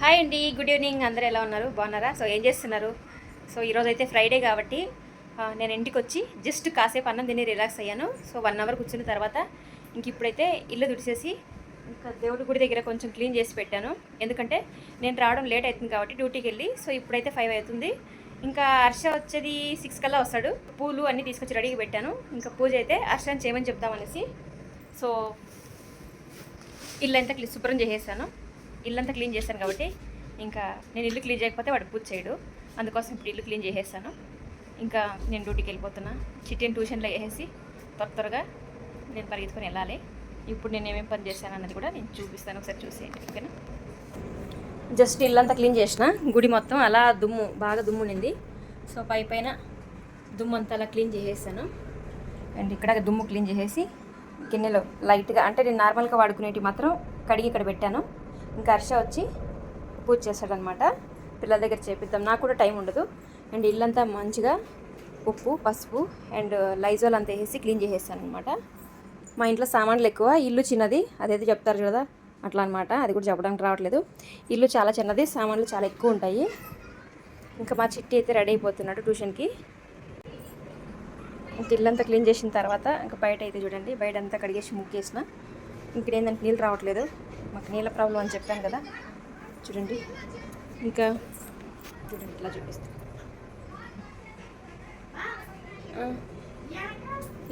Hi అండి, good evening. అందరూ ఎలా ఉన్నారు? బాగున్నారా? సో ఏం చేస్తున్నారు? సో ఈరోజు అయితే ఫ్రైడే కాబట్టి నేను ఇంటికి వచ్చి జస్ట్ కాసేపు అన్నం తిని రిలాక్స్ అయ్యాను. సో 1 అవర్ కూర్చున్న తర్వాత ఇంక ఇప్పుడైతే ఇల్లు తుడిచేసి ఇంకా దేవుడి గుడి దగ్గర కొంచెం క్లీన్ చేసి పెట్టాను. ఎందుకంటే నేను రావడం లేట్ అవుతుంది కాబట్టి డ్యూటీకి వెళ్ళి. సో ఇప్పుడైతే 5 అవుతుంది. ఇంకా హర్ష వచ్చేది 6 కల్లా వస్తాడు. పూలు అన్నీ తీసుకొచ్చి రెడీగా పెట్టాను. ఇంకా పూజ అయితే హర్షని చేయమని చెప్దామనేసి సో ఇల్లు అంతా శుభ్రం చేసేసాను. ఇల్లంతా క్లీన్ చేశాను కాబట్టి ఇంకా నేను ఇల్లు క్లీన్ చేయకపోతే వాడు పూజ చేయడు. అందుకోసం ఇప్పుడు ఇల్లు క్లీన్ చేసేసాను. ఇంకా నేను డ్యూటీకి వెళ్ళిపోతున్నా. చిట్టిని ట్యూషన్లో వేసేసి త్వరగా నేను పరిగెత్తుకొని వెళ్ళాలి. ఇప్పుడు నేను ఏమేమి పని చేశాను అన్నది కూడా నేను చూపిస్తాను, ఒకసారి చూసేయండి. ఓకేనా? జస్ట్ ఇల్లంతా క్లీన్ చేసిన. గుడి మొత్తం అలా బాగా దుమ్ము ఉండింది. సో పైన దుమ్ము అంతా అలా క్లీన్ చేసేసాను. అండ్ ఇక్కడ దుమ్ము క్లీన్ చేసేసి గిన్నెలో లైట్గా, అంటే నేను నార్మల్గా వాడుకునేవి మాత్రం కడిగి ఇక్కడ పెట్టాను. ఇంకా హర్ష వచ్చి పూజ చేస్తాడనమాట. పిల్లల దగ్గర చేపిద్దాం, నాకు కూడా టైం ఉండదు. అండ్ ఇల్లంతా మంచిగా ఉప్పు, పసుపు అండ్ లైజాల్ అంతా వేసి క్లీన్ చేసేస్తాను అనమాట. మా ఇంట్లో సామాన్లు ఎక్కువ, ఇల్లు చిన్నది, అదైతే చెప్తారు కదా అట్లా అనమాట. అది కూడా చెప్పడానికి రావట్లేదు. ఇల్లు చాలా చిన్నది, సామాన్లు చాలా ఎక్కువ ఉంటాయి. ఇంకా మా చిట్టి అయితే రెడీ అయిపోతున్నాడు ట్యూషన్కి. ఇంక ఇల్లంతా క్లీన్ చేసిన తర్వాత ఇంకా బయట అయితే చూడండి, బయట అంతా కడిగేసి ముగ్గేసిన. ఇక్కడ ఏంటంటే నీళ్ళు రావట్లేదు, మాకు నీళ్ళ ప్రాబ్లం అని చెప్పాను కదా. చూడండి, ఇంకా చూడండి ఇట్లా చూపిస్తాను.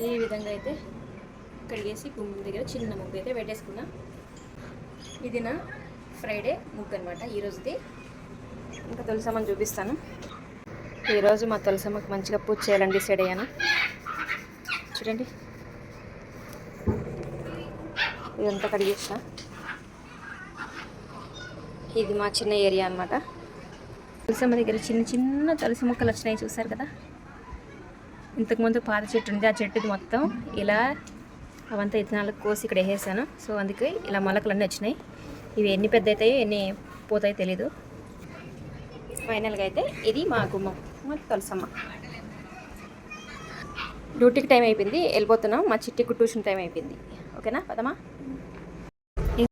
ఈ విధంగా అయితే కడిగేసి గుమ్మం దగ్గర చిన్న ముగ్గు అయితే పెట్టేసుకున్నా. ఇది నా ఫ్రైడే ముగ్గు అనమాట ఈరోజుది. ఇంకా తులసమ్మని చూపిస్తాను. ఈరోజు మా తులసమ్మకి మంచిగా పూజ చేయాలని డిసైడ్ అయ్యాను. చూడండి, ఇదంతా కడిగేసిన. ఇది మా చిన్న ఏరియా అనమాట. తులసమ్మ దగ్గర చిన్న చిన్న తులసి మొక్కలు వచ్చినాయి, చూసారు కదా. ఇంతకుముందు పాత చెట్టు ఉంది, ఆ చెట్టుది మొత్తం ఇలా అవంతా ఇత్తనాలకు కోసి ఇక్కడ వేసేసాను. సో అందుకే ఇలా మొలకలన్నీ వచ్చినాయి. ఇవి ఎన్ని పెద్ద అవుతాయో ఎన్ని పోతాయో తెలీదు. ఫైనల్గా అయితే ఇది మా గుమ్మం, మా తులసమ్మ. డ్యూటీకి టైం అయిపోయింది, వెళ్ళిపోతున్నాం. మా చిట్టికి ట్యూషన్ టైం అయిపోయింది. ఓకేనా, పదమా.